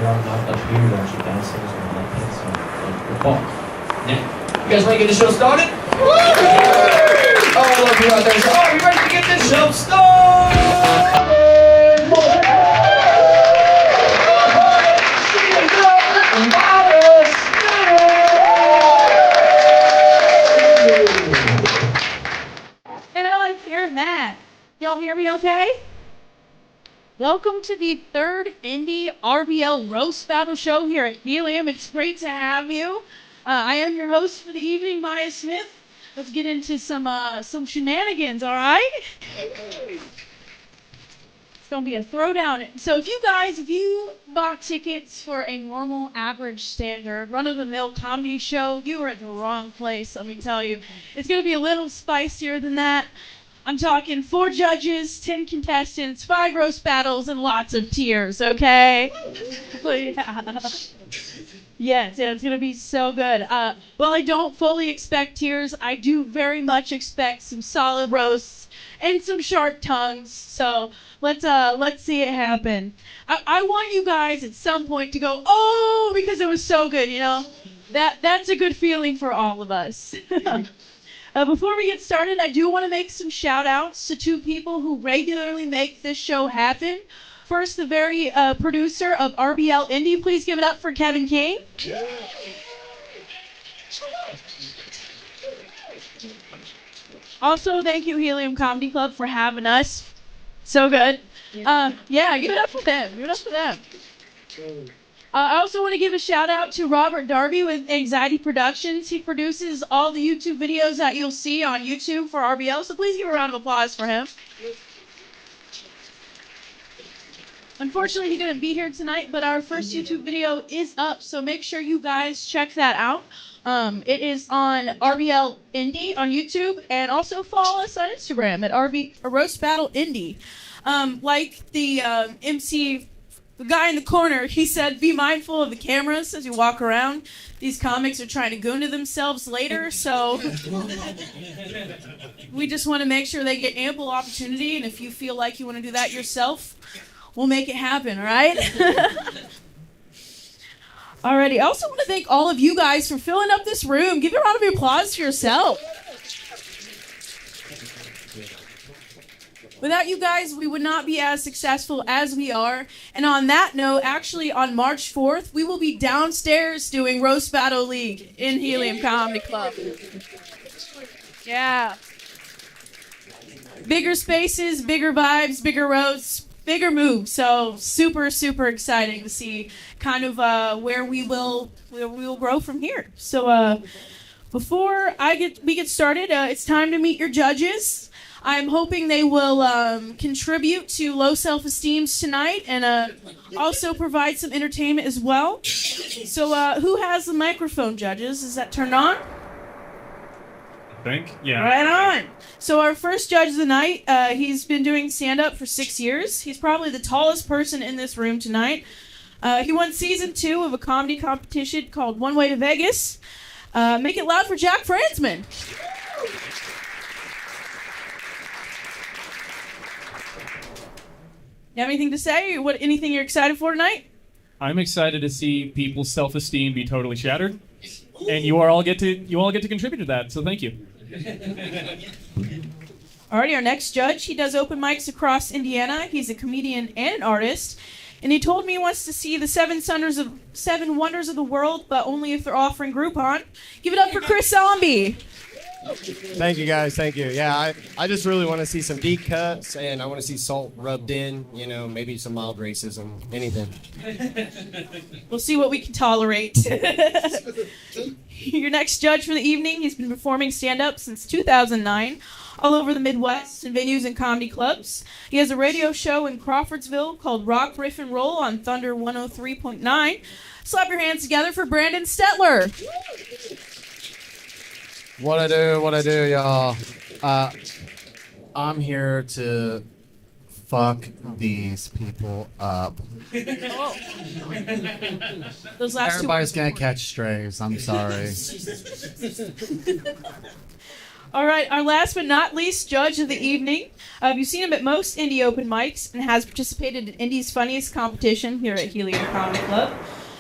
are not up here, they're actually downstairs on the left-hand side of the hall. Now, you guys ready to get the show started? Woo! Oh, I love you out there. So, are you ready to get this show started? That. Y'all hear me okay? Welcome to the third Indie RBL Roast Battle Show here at Helium. It's great to have you. I am your host for the evening, Maya Smith. Let's get into some shenanigans, all right? It's going to be a throwdown. So if you bought tickets for a normal, average, standard, run-of-the-mill comedy show, you are at the wrong place, let me tell you. It's going to be a little spicier than that. I'm talking 4 judges, 10 contestants, 5 roast battles, and lots of tears, okay? Yes, it's going to be so good. Well, I don't fully expect tears. I do very much expect some solid roasts and some sharp tongues. So let's see it happen. I want you guys at some point to go, oh, because it was so good, you know? That's a good feeling for all of us. Before we get started, I do want to make some shout-outs to 2 people who regularly make this show happen. First, the very producer of RBL Indy. Please give it up for Cavin. Also, thank you, Helium Comedy Club, for having us. So good. Yeah, give it up for them. Give it up for them. I also want to give a shout out to Robert Darby with Anxiety Productions. He produces all the YouTube videos that you'll see on YouTube for RBL, so please give a round of applause for him. Unfortunately, he couldn't be here tonight, but our first YouTube video is up, so make sure you guys check that out. It is on RBL Indy on YouTube, and also follow us on Instagram at Roast Battle Indy. Like the MC... The guy in the corner, he said, be mindful of the cameras as you walk around. These comics are trying to goon to themselves later, so we just want to make sure they get ample opportunity, and if you feel like you want to do that yourself, we'll make it happen, all right? Alrighty, I also want to thank all of you guys for filling up this room. Give a round of applause for yourself. Without you guys, we would not be as successful as we are. And on that note, actually on March 4th, we will be downstairs doing Roast Battle League in Helium Comedy Club. Yeah. Bigger spaces, bigger vibes, bigger roasts, bigger moves. So super, super exciting to see kind of where we will grow from here. So before we get started, it's time to meet your judges. I'm hoping they will contribute to low self-esteem tonight and also provide some entertainment as well. So who has the microphone, judges? Is that turned on? I think, yeah. Right on. So our first judge of the night, he's been doing stand-up for 6 years. He's probably the tallest person in this room tonight. He won season 2 of a comedy competition called One Way to Vegas. Make it loud for Jack Franzman. You have anything to say? Anything you're excited for tonight? I'm excited to see people's self-esteem be totally shattered, and you all get to contribute to that. So thank you. Alrighty, our next judge. He does open mics across Indiana. He's a comedian and an artist, and he told me he wants to see the Seven Wonders of the World, but only if they're offering Groupon. Give it up for Chris Zombie. Thank you, guys. Thank you. Yeah, I just really want to see some deep cuts, and I want to see salt rubbed in, maybe some mild racism, anything. We'll see what we can tolerate. Your next judge for the evening, he's been performing stand-up since 2009, all over the Midwest in venues and comedy clubs. He has a radio show in Crawfordsville called Rock, Riff, and Roll on Thunder 103.9. Slap your hands together for Brandon Stetler. What I do, y'all. I'm here to fuck these people up. Those last Everybody's gonna catch strays. I'm sorry. All right, our last but not least judge of the evening. You've seen him at most indie open mics and has participated in Indie's funniest competition here at Helium Comedy Club.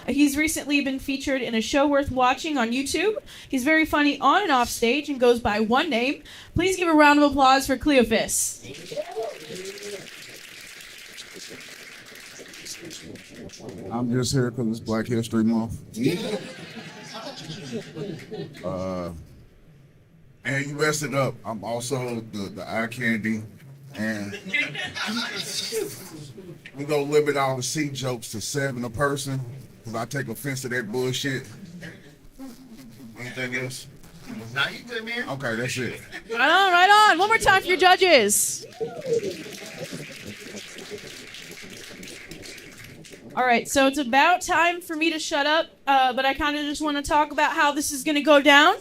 He's recently been featured in a show worth watching on YouTube. He's very funny on and off stage and goes by one name. Please give a round of applause for Cleophus. I'm just here because it's Black History Month. And you messed it up. I'm also the eye candy. And we gonna limit all the C jokes to 7 a person because I take offense to that bullshit. Anything else? Now you good, man. Okay, that's it. Right on. One more time for your judges. All right, so it's about time for me to shut up, but I kind of just want to talk about how this is going to go down.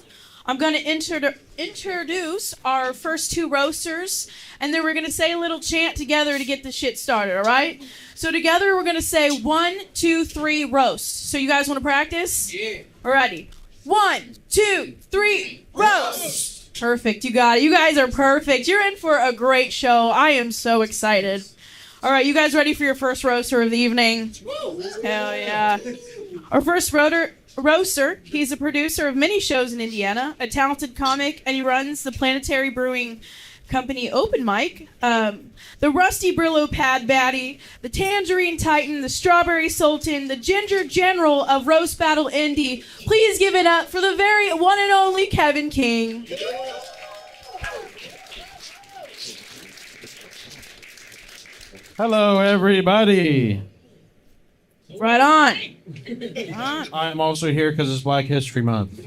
I'm going to introduce our first 2 roasters, and then we're going to say a little chant together to get the shit started, all right? So together we're going to say 1, 2, 3, roast. So you guys want to practice? Yeah. All righty. 1, 2, 3, roast. Perfect, you got it. You guys are perfect. You're in for a great show. I am so excited. All right, you guys ready for your first roaster of the evening? Hell yeah. Our first roaster, he's a producer of many shows in Indiana, a talented comic, and he runs the Planetary Brewing Company open mic, the Rusty Brillo Pad Baddie, the Tangerine Titan, the Strawberry Sultan, the Ginger General of Roast Battle Indy. Please give it up for the very one and only Cavin King. Hello, everybody. Right on. I'm also here because it's Black History Month.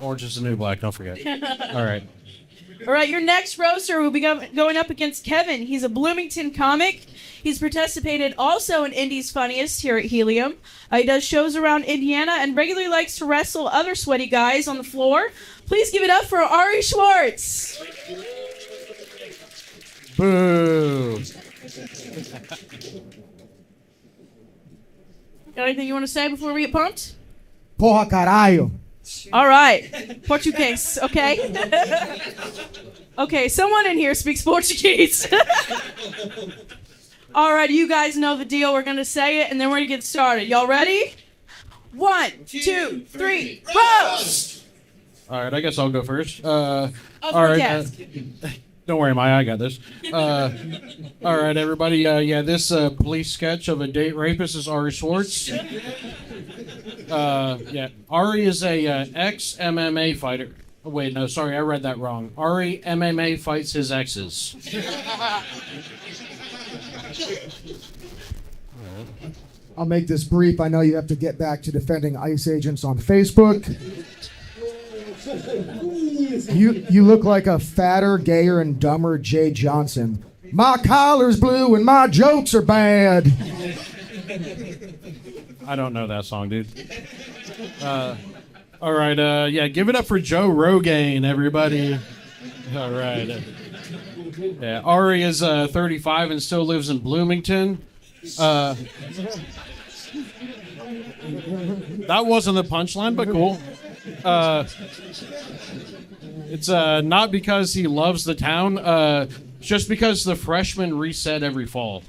Orange is the new black, don't forget. All right. All right, your next roaster will be going up against Kevin. He's a Bloomington comic. He's participated also in Indy's Funniest here at Helium. He does shows around Indiana and regularly likes to wrestle other sweaty guys on the floor. Please give it up for Ari Schwartz. Boo. Got anything you want to say before we get pumped? Porra caralho. All right. Portuguese, okay? Okay, someone in here speaks Portuguese. All right, you guys know the deal. We're going to say it, and then we're going to get started. Y'all ready? 1, 2, 3, roast! All right, I guess I'll go first. All right. Don't worry, Maya, I got this. All right, everybody. This police sketch of a date rapist is Ari Swartz. Ari is a ex-MMA fighter. Oh, wait, no, sorry, I read that wrong. Ari MMA fights his exes. I'll make this brief. I know you have to get back to defending ICE agents on Facebook. You look like a fatter, gayer, and dumber Jay Johnston. My collar's blue and my jokes are bad. I don't know that song, dude. All right, give it up for Joe Rogan, everybody. All right. Ari is 35 and still lives in Bloomington. That wasn't the punchline, but cool. It's not because he loves the town, just because the freshmen reset every fall.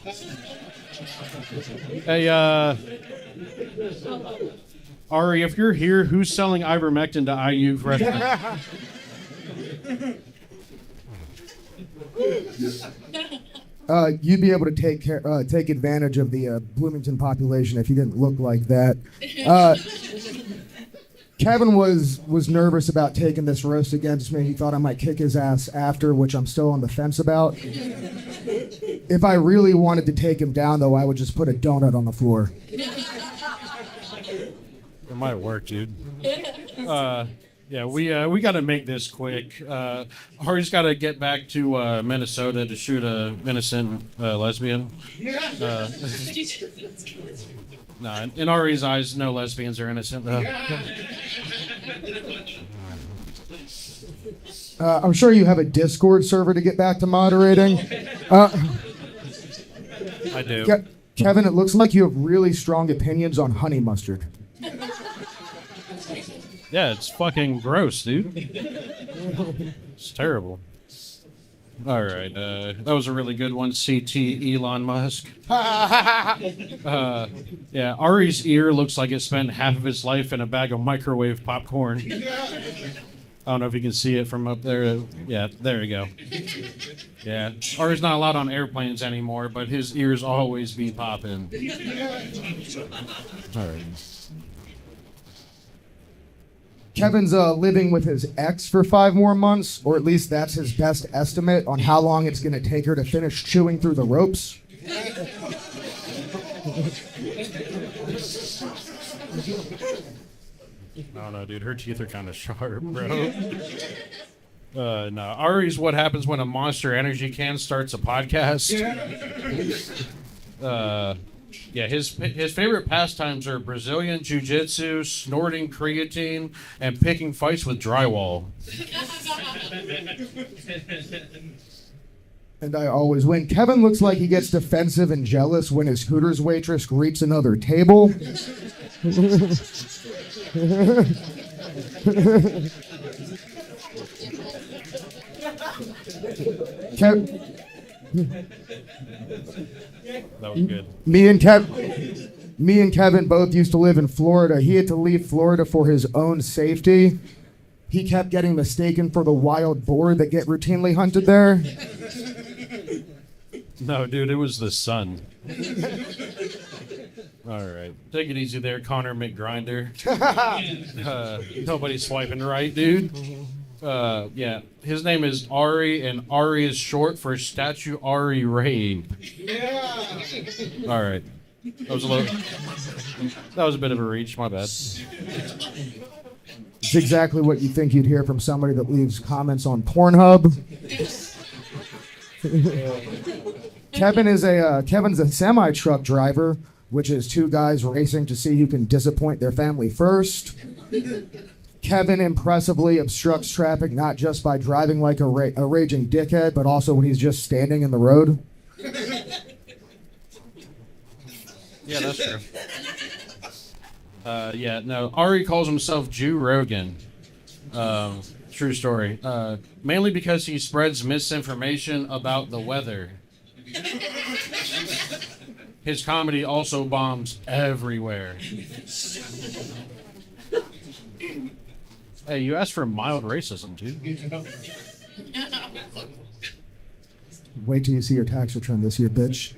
Hey, Ari, if you're here, who's selling ivermectin to IU freshmen? You'd be able to take advantage of the Bloomington population if you didn't look like that. Kevin was nervous about taking this roast against me. He thought I might kick his ass after, which I'm still on the fence about. If I really wanted to take him down, though, I would just put a donut on the floor. It might work, dude. We got to make this quick. Ari's got to get back to Minnesota to shoot a innocent lesbian. No, in Ari's eyes, no lesbians are innocent, though. I'm sure you have a Discord server to get back to moderating. I do. Kevin, it looks like you have really strong opinions on honey mustard. Yeah, it's fucking gross, dude. It's terrible. All right, that was a really good one, CT Elon Musk. Yeah, Ari's ear looks like it spent half of its life in a bag of microwave popcorn. I don't know if you can see it from up there. Yeah, there you go. Yeah, Ari's not allowed on airplanes anymore, but his ears always be popping. All right. Kevin's living with his ex for 5 more months, or at least that's his best estimate on how long it's going to take her to finish chewing through the ropes. I don't know, dude. Her teeth are kind of sharp, bro. No, Ari's what happens when a Monster Energy can starts a podcast. Yeah, his favorite pastimes are Brazilian Jiu-Jitsu, snorting creatine, and picking fights with drywall. And I always win. Kevin looks like he gets defensive and jealous when his Hooters waitress greets another table. That was good. Me and Kevin both used to live in Florida. He had to leave Florida for his own safety. He kept getting mistaken for the wild boar that get routinely hunted there. No, dude, it was the sun. All right. Take it easy there, Connor McGrinder. Nobody's swiping right, dude. Yeah, his name is Ari, and Ari is short for Statue Ari Rabe. Yeah. All right. That was a bit of a reach. My bad. It's exactly what you think you'd hear from somebody that leaves comments on Pornhub. Kevin's a semi-truck driver, which is 2 guys racing to see who can disappoint their family first. Kevin impressively obstructs traffic not just by driving like a raging dickhead, but also when he's just standing in the road. Yeah, that's true. Yeah, no, Ari calls himself Jew Rogan. True story. Mainly because he spreads misinformation about the weather. His comedy also bombs everywhere. Hey, you asked for mild racism, dude. Wait till you see your tax return this year, bitch.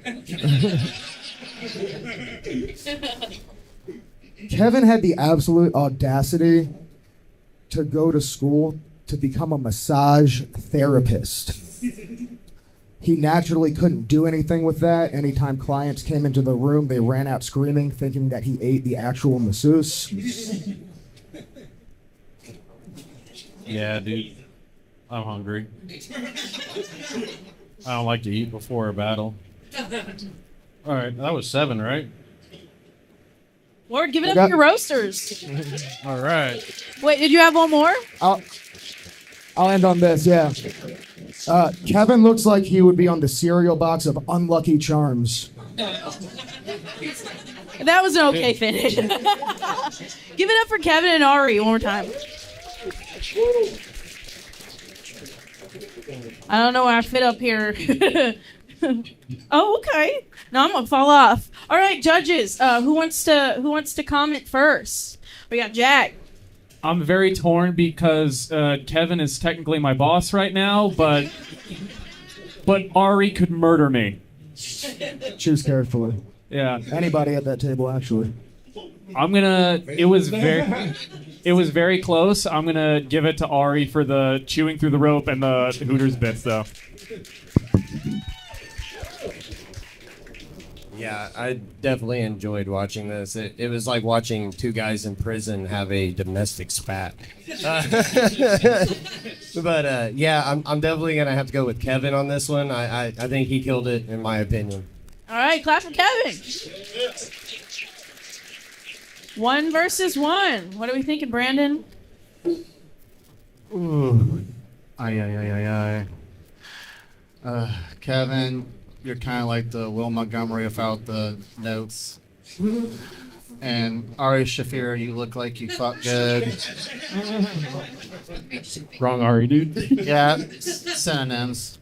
Kevin had the absolute audacity to go to school to become a massage therapist. He naturally couldn't do anything with that. Anytime clients came into the room, they ran out screaming, thinking that he ate the actual masseuse. Yeah, dude. I'm hungry. I don't like to eat before a battle. All right, that was 7, right? Lord, give it up for your roasters. All right. Wait, did you have one more? I'll end on this, yeah. Kevin looks like he would be on the cereal box of Unlucky Charms. That was an okay finish. Give it up for Kevin and Ari one more time. I don't know where I fit up here. Oh, okay. Now I'm gonna fall off. All right, judges. Who wants to comment first? We got Jack. I'm very torn because Kevin is technically my boss right now, but Ari could murder me. Choose carefully. Yeah. Anybody at that table, actually. It was very close. I'm gonna give it to Ari for the chewing through the rope and the Hooters bits, though. Yeah, I definitely enjoyed watching this. It was like watching 2 guys in prison have a domestic spat. But yeah, I'm definitely gonna have to go with Kevin on this one. I think he killed it, in my opinion. All right, clap for Kevin. 1 versus 1. What are we thinking, Brandon? Ooh. Kevin, you're kind of like the Will Montgomery without the notes. And Ari Shafir, you look like you fuck good. Wrong Ari, dude. Yeah, synonyms.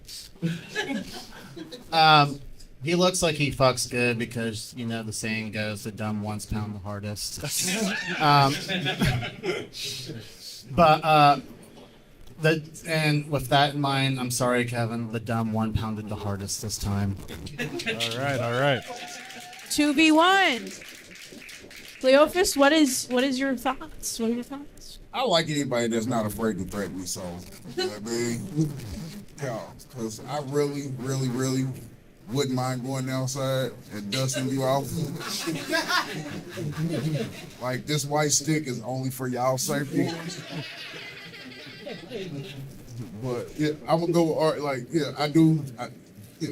He looks like he fucks good because, you know, the saying goes, the dumb ones pound the hardest. And with that in mind, I'm sorry, Kevin, the dumb one pounded the hardest this time. All right. 2v1. Cleophus, what is your thoughts? What are your thoughts? I like anybody that's not afraid to threaten me, so, you know what I mean? Yeah, because I really, really, really wouldn't mind going outside and dusting you off. Like, this white stick is only for y'all safety. But, yeah, I'm going to go with Art. Like, yeah, I do. Yeah.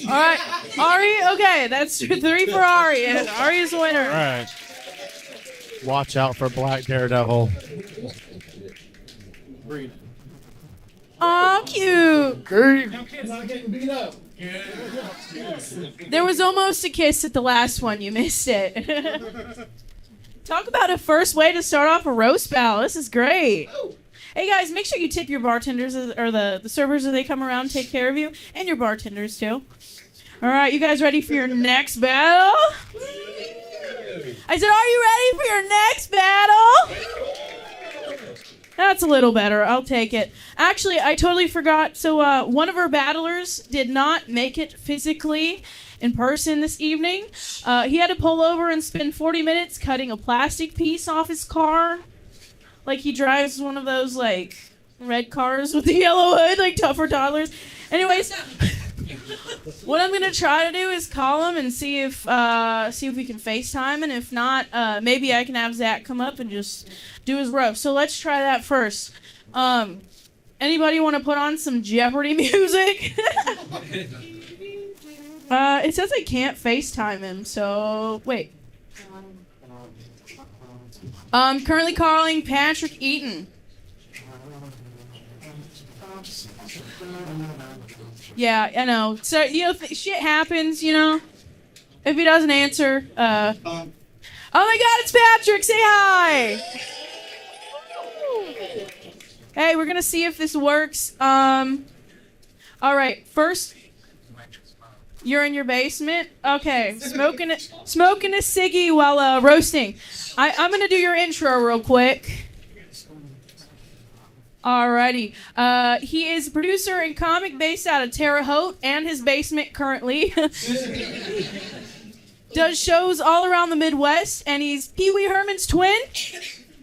All right, Ari. Okay, that's 3 for Ari, and Ari is the winner. All right. Watch out for Black Daredevil. Aw, cute. There was almost a kiss at the last one. You missed it. Talk about a first way to start off a roast battle. This is great. Hey guys, make sure you tip your bartenders or the servers as they come around and take care of you, and your bartenders too. All right, you guys ready for your next battle? I said, are you ready for your next battle? That's a little better. I'll take it. Actually, I totally forgot. So one of our battlers did not make it physically in person this evening. He had to pull over and spend 40 minutes cutting a plastic piece off his car. Like he drives one of those like red cars with the yellow hood, like tougher toddlers. Anyways, what I'm gonna try to do is call him and see if we can FaceTime, and if not, maybe I can have Zack come up and just do his roast. So let's try that first. Anybody want to put on some Jeopardy music? It says I can't FaceTime him, so wait. Currently calling Patrick Eaton. Yeah, I know. So, you know, shit happens, you know. If he doesn't answer, oh my God, it's Patrick! Say hi! Hey, we're gonna see if this works. Alright, first, you're in your basement? Okay, smoking a ciggy while roasting. I'm gonna do your intro real quick. Alrighty. He is a producer and comic based out of Terre Haute and his basement currently. Does shows all around the Midwest, and he's Pee Wee Herman's twin.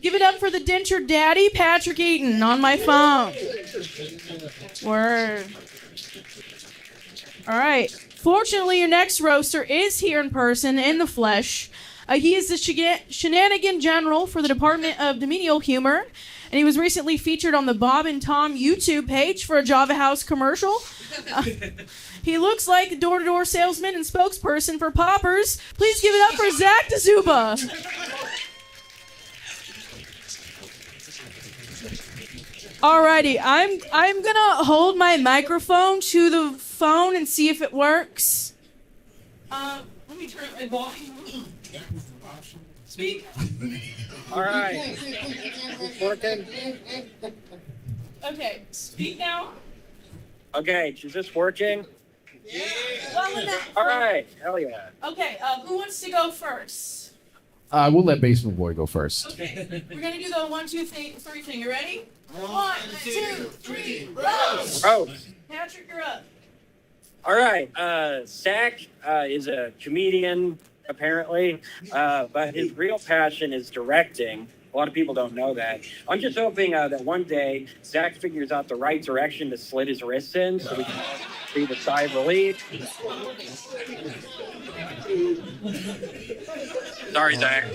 Give it up for the dentured daddy, Patrick Eaton, on my phone. Word. Alright. Fortunately, your next roaster is here in person, in the flesh. He is the shenanigan general for the Department of Dominial Humor, and he was recently featured on the Bob and Tom YouTube page for a Java House commercial. He looks like a door-to-door salesman and spokesperson for Poppers. Please give it up for Zack Dzuba. Alrighty, I'm gonna hold my microphone to the phone and see if it works. Let me turn my volume. Speak. All right. Working. Okay, speak now. Okay, is this working? Yeah. Well enough. All right. Hell yeah. Okay, who wants to go first? We'll let Basement Boy go first. Okay, we're gonna do the 1, 2, 3 thing. You ready? 1, 2, 3, roast! Roast. Patrick, you're up. All right. Zack is a comedian, apparently, but his real passion is directing. A lot of people don't know that. I'm just hoping that one day Zack figures out the right direction to slit his wrists in so we can breathe a sigh of relief. Sorry, Zack.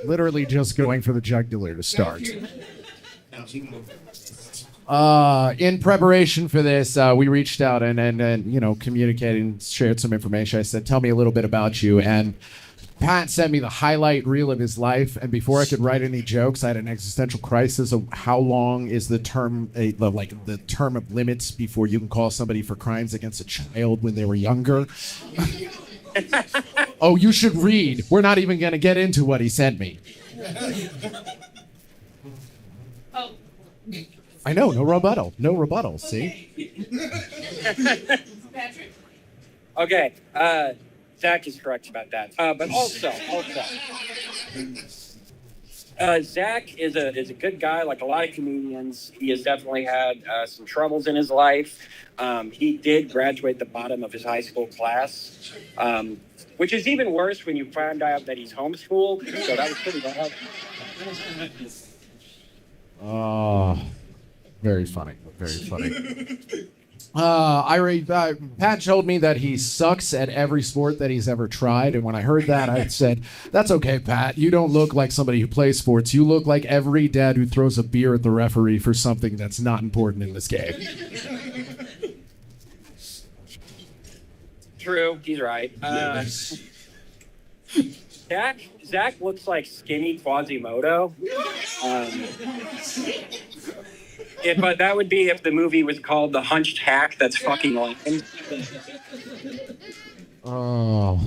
Literally just going for the jugular to start. In preparation for this, we reached out and you know, communicated and shared some information. I said, tell me a little bit about you. And Pat sent me the highlight reel of his life. And before I could write any jokes, I had an existential crisis of how long is the term, the term of limits before you can call somebody for crimes against a child when they were younger. Oh, you should read. We're not even going to get into what he sent me. Oh. I know, no rebuttal. No rebuttal, see? Patrick? Okay, Zack is correct about that. But also, Zack is a good guy, like a lot of comedians. He has definitely had some troubles in his life. He did graduate the bottom of his high school class, which is even worse when you find out that he's homeschooled. So that was pretty bad. Oh, very funny. Very funny. Pat told me that he sucks at every sport that he's ever tried, and when I heard that, I said, "That's okay, Pat. You don't look like somebody who plays sports. You look like every dad who throws a beer at the referee for something that's not important in this game." True, he's right. Zack looks like skinny Quasimodo. But that would be if the movie was called The Hunched Hack. That's fucking lame. Oh.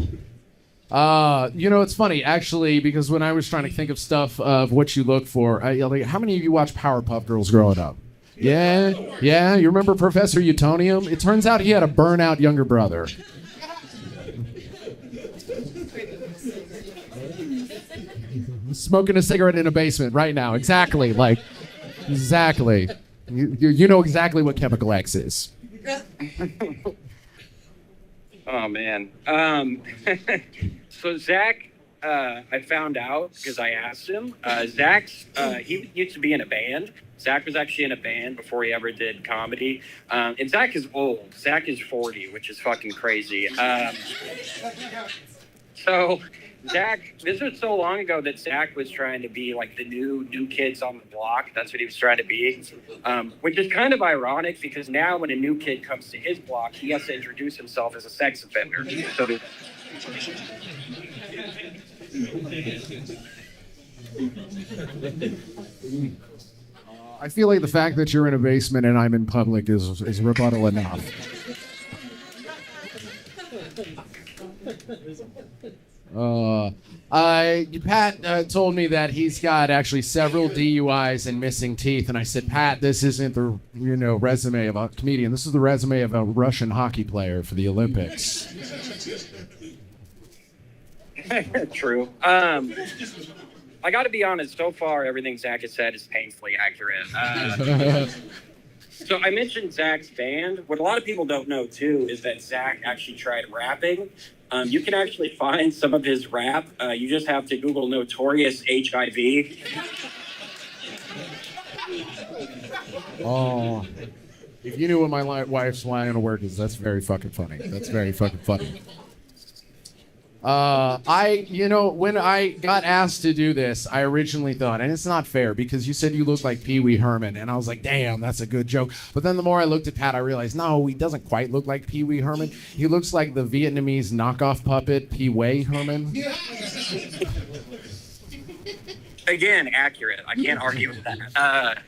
It's funny, actually, because when I was trying to think of stuff of what you look for, like, how many of you watched Powerpuff Girls growing up? Yeah? You remember Professor Utonium? It turns out he had a burnout younger brother. Smoking a cigarette in a basement right now. Exactly. Exactly. You know exactly what Chemical X is. Oh, man. So Zack, I found out because I asked him. He used to be in a band. Zack was actually in a band before he ever did comedy. And Zack is old. Zack is 40, which is fucking crazy. So Zack, this was so long ago that Zack was trying to be like the new kids on the block. That's what he was trying to be, which is kind of ironic because now when a new kid comes to his block, he has to introduce himself as a sex offender. So I feel like the fact that you're in a basement and I'm in public is rebuttal enough. Pat told me that he's got actually several DUIs and missing teeth, and I said, Pat, this isn't the resume of a comedian. This is the resume of a Russian hockey player for the Olympics. True. I got to be honest. So far, everything Zack has said is painfully accurate. So I mentioned Zack's band. What a lot of people don't know too is that Zack actually tried rapping. You can actually find some of his rap. You just have to Google Notorious HIV. Oh, if you knew what my wife's line of work is, that's very fucking funny. That's very fucking funny. When I got asked to do this, I originally thought, and it's not fair because you said you look like Pee Wee Herman, and I was like, damn, that's a good joke. But then the more I looked at Pat, I realized, no, he doesn't quite look like Pee Wee Herman. He looks like the Vietnamese knockoff puppet Pee Wee Herman. Again, accurate. I can't argue with that.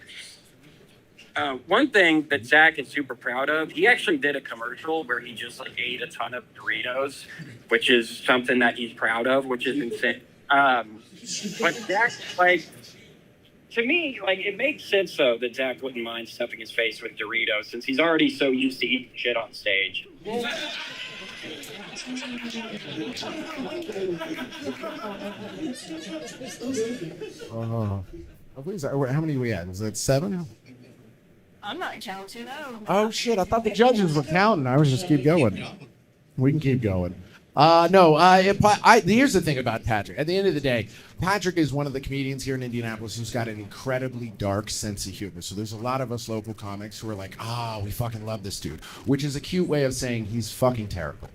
One thing that Zack is super proud of, he actually did a commercial where he just ate a ton of Doritos, which is something that he's proud of, which is insane. But Zack, to me, it makes sense though that Zack wouldn't mind stuffing his face with Doritos since he's already so used to eating shit on stage. How many are we at? Is it 7? I'm not counting, no. Oh, shit. I thought the judges were counting. I was just keep going. We can keep going. Here's the thing about Patrick. At the end of the day, Patrick is one of the comedians here in Indianapolis who's got an incredibly dark sense of humor. So there's a lot of us local comics who are like, we fucking love this dude, which is a cute way of saying he's fucking terrible.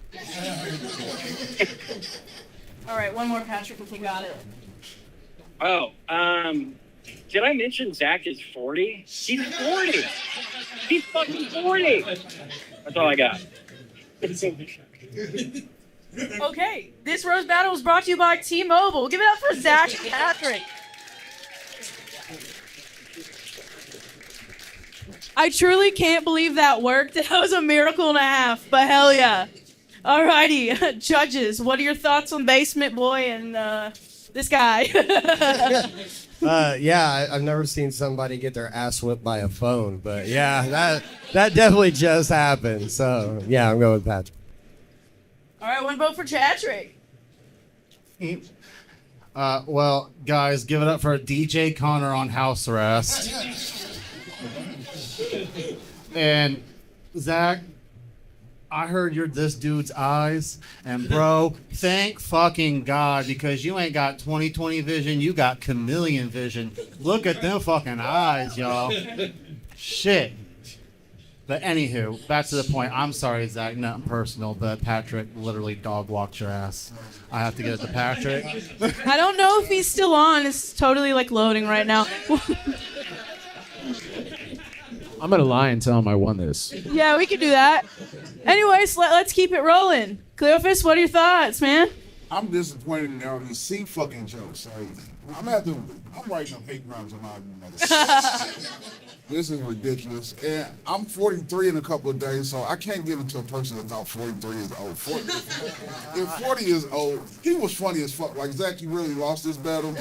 All right, one more, Patrick, if you got it. Did I mention Zack is 40? He's 40. He's fucking 40. That's all I got. Okay, this roast battle is brought to you by T-Mobile. Give it up for Zack and Patrick. I truly can't believe that worked. That was a miracle and a half, but hell yeah. Alrighty, judges, what are your thoughts on Basement Boy and this guy? Yeah, I've never seen somebody get their ass whipped by a phone, but yeah, that definitely just happened. So yeah, I'm going with Patrick. All right, one vote for Patrick. Well, guys, give it up for DJ Connor on house arrest. And Zach, I heard you're this dude's eyes, and bro, thank fucking God, because you ain't got 20/20 vision, you got chameleon vision. Look at them fucking eyes, y'all. Shit. But anywho, back to the point. I'm sorry, Zach, nothing personal, but Patrick literally dog walked your ass. I have to give it to Patrick. I don't know if he's still on. It's totally like loading right now. I'm gonna lie and tell him I won this. Yeah, we could do that. Anyways, let's keep it rolling. Cleophus, what are your thoughts, man? I'm disappointed in all these C fucking jokes. Like, I'm writing up hate crimes on my mother. This is ridiculous. And I'm 43 in a couple of days, so I can't give it to a person that's not 43 years old. If 40 years old, he was funny as fuck. Like, Zack, you really lost this battle.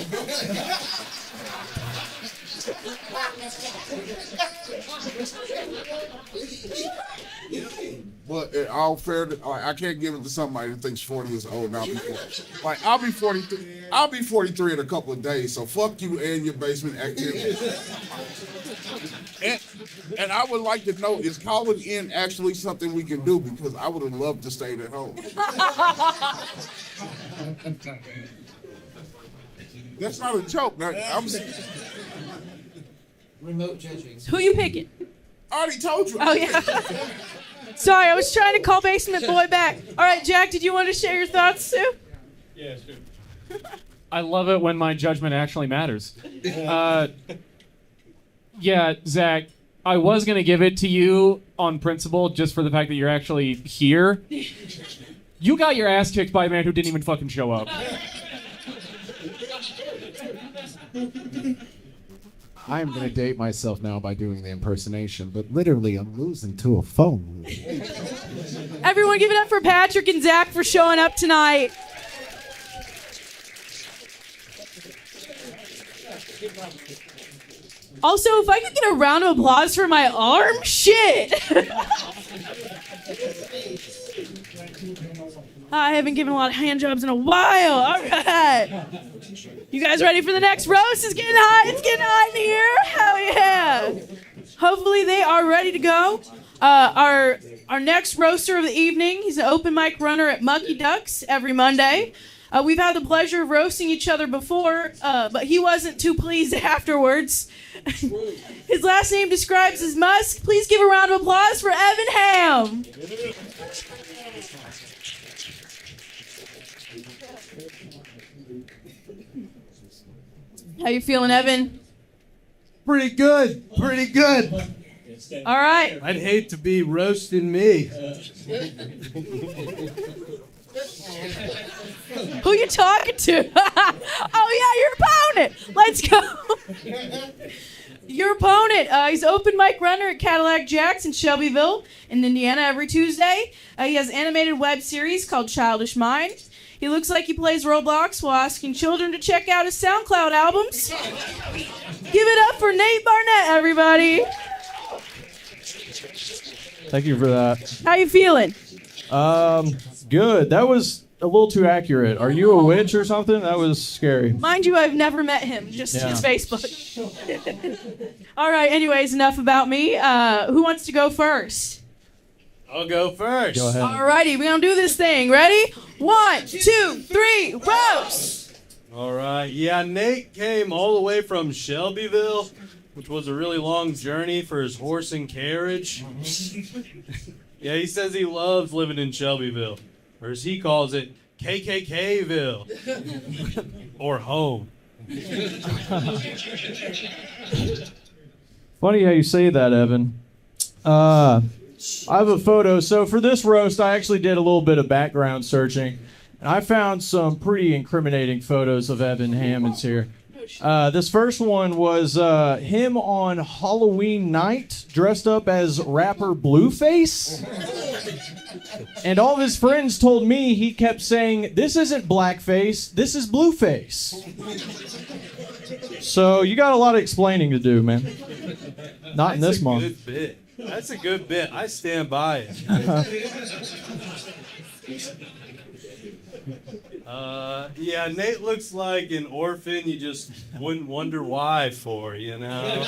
But in all fairness, I can't give it to somebody that thinks 40 years old and I'll be 40. Like, I'll be 43. I'll be 43 in a couple of days, so fuck you and your basement activity. And I would like to know, is calling in actually something we can do? Because I would have loved to stay at home. That's not a joke. Remote judging. Who you picking? I already told you. Oh, yeah. Sorry, I was trying to call Basement Boy back. All right, Jack, did you want to share your thoughts, too? Yeah, sure. I love it when my judgment actually matters. Yeah, Zach, I was going to give it to you on principle just for the fact that you're actually here. You got your ass kicked by a man who didn't even fucking show up. I'm going to date myself now by doing the impersonation, but literally I'm losing to a phone. Everyone give it up for Patrick and Zach for showing up tonight. Also, if I could get a round of applause for my arm, shit. I haven't given a lot of hand jobs in a while. All right. You guys ready for the next roast? It's getting hot. It's getting hot in here. Hell yeah. Hopefully they are ready to go. Our next roaster of the evening, he's an open mic runner at Mucky Ducks every Monday. We've had the pleasure of roasting each other before, but he wasn't too pleased afterwards. His last name describes as Musk. Please give a round of applause for Evan Hamm. How you feeling, Evan? Pretty good. Pretty good. All right. I'd hate to be roasting me. Who you talking to? Oh, yeah, your opponent. Let's go. Your opponent. He's open mic runner at Cadillac Jack's in Shelbyville in Indiana every Tuesday. He has an animated web series called Childish Mind. He looks like he plays Roblox while asking children to check out his SoundCloud albums. Give it up for Nate Barnett, everybody. Thank you for that. How you feeling? Good. That was a little too accurate. Are you a witch or something? That was scary. Mind you, I've never met him, just his Facebook. All right, anyways, enough about me. Who wants to go first? I'll go first. Go ahead. All righty, we're going to do this thing. Ready? 1, 2, 3, roast! All right. Yeah, Nate came all the way from Shelbyville, which was a really long journey for his horse and carriage. Yeah, he says he loves living in Shelbyville, or as he calls it, KKKville, or home. Funny how you say that, Evan. I have a photo. So for this roast, I actually did a little bit of background searching. And I found some pretty incriminating photos of Evan Hammond's here. This first one was him on Halloween night, dressed up as rapper Blueface. And all of his friends told me he kept saying, "This isn't blackface, this is Blueface." So you got a lot of explaining to do, man. Not in this month. Good bit. That's a good bit. I stand by it. Yeah, Nate looks like an orphan you just wouldn't wonder why for, you know?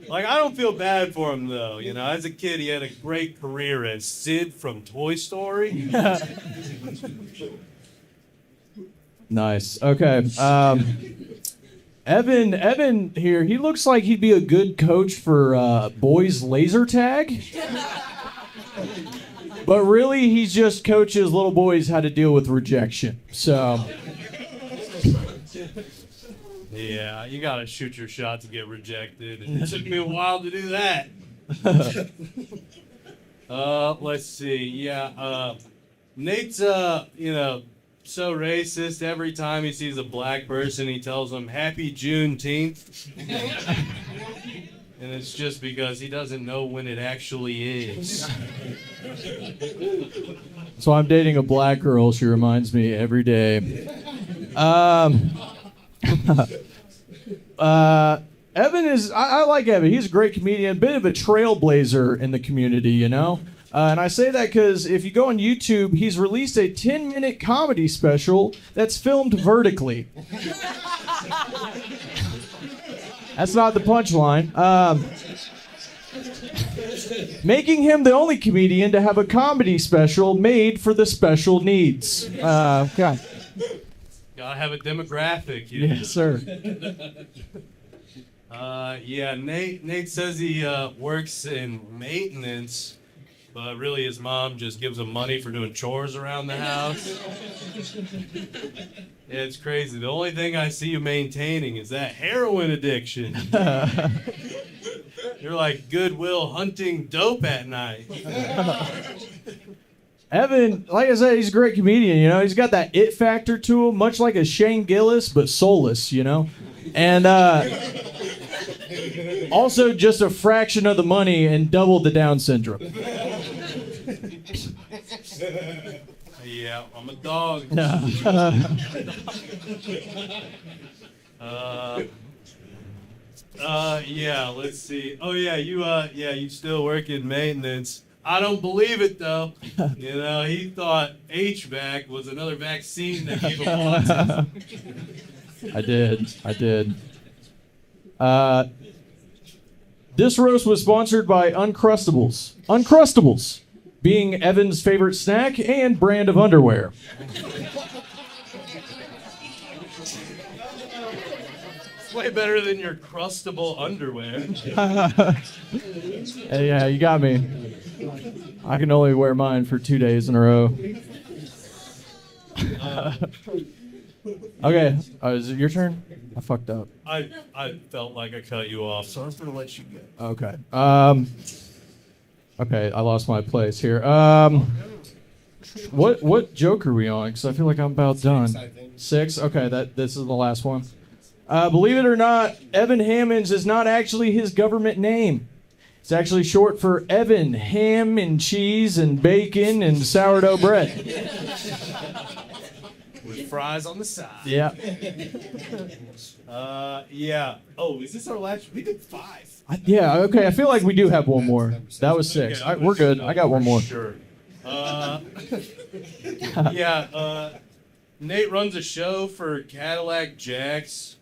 Like, I don't feel bad for him, though. You know, as a kid, he had a great career as Sid from Toy Story. Nice. Okay. Evan here, he looks like he'd be a good coach for boys laser tag. But really, he just coaches little boys how to deal with rejection. So. Yeah, you gotta shoot your shot to get rejected. And it took me a while to do that. Let's see. Yeah, Nate's, you know, so racist. Every time he sees a black person, he tells them Happy Juneteenth. And it's just because he doesn't know when it actually is. So I'm dating a black girl. She reminds me every day. Evan is, I like Evan. He's a great comedian, a bit of a trailblazer in the community, you know? And I say that because if you go on YouTube, he's released a 10-minute comedy special that's filmed vertically. That's not the punchline. Making him the only comedian to have a comedy special made for the special needs. Okay. Gotta have a demographic. You know? Yes, sir. Yeah, Nate says he works in maintenance, but really his mom just gives him money for doing chores around the house. Yeah, it's crazy. The only thing I see you maintaining is that heroin addiction. You're like Goodwill hunting dope at night. Evan, like I said, he's a great comedian, you know? He's got that it factor to him, much like a Shane Gillis, but soulless, you know? And also just a fraction of the money and double the Down syndrome. Yeah, I'm a dog. Yeah, let's see. Oh yeah, you still work in maintenance. I don't believe it though. You know, he thought HVAC was another vaccine that gave him autism. I did. This roast was sponsored by Uncrustables. Uncrustables being Evan's favorite snack and brand of underwear. It's way better than your crustable underwear. Yeah, you got me. I can only wear mine for 2 days in a row. Okay, is it your turn? I fucked up. I felt like I cut you off, so I was gonna let you go. Okay. Okay, I lost my place here. What joke are we on? Because I feel like I'm about done. 6? Okay, this is the last one. Believe it or not, Evan Hammonds is not actually his government name. It's actually short for Evan Ham and Cheese and Bacon and Sourdough Bread. With fries on the side. Yeah. Yeah. Oh, is this our last? We did 5. Yeah, okay, I feel like we do have one more. That was 6. Okay, We're good. I got one more. Sure. Yeah, Nate runs a show for Cadillac Jacks.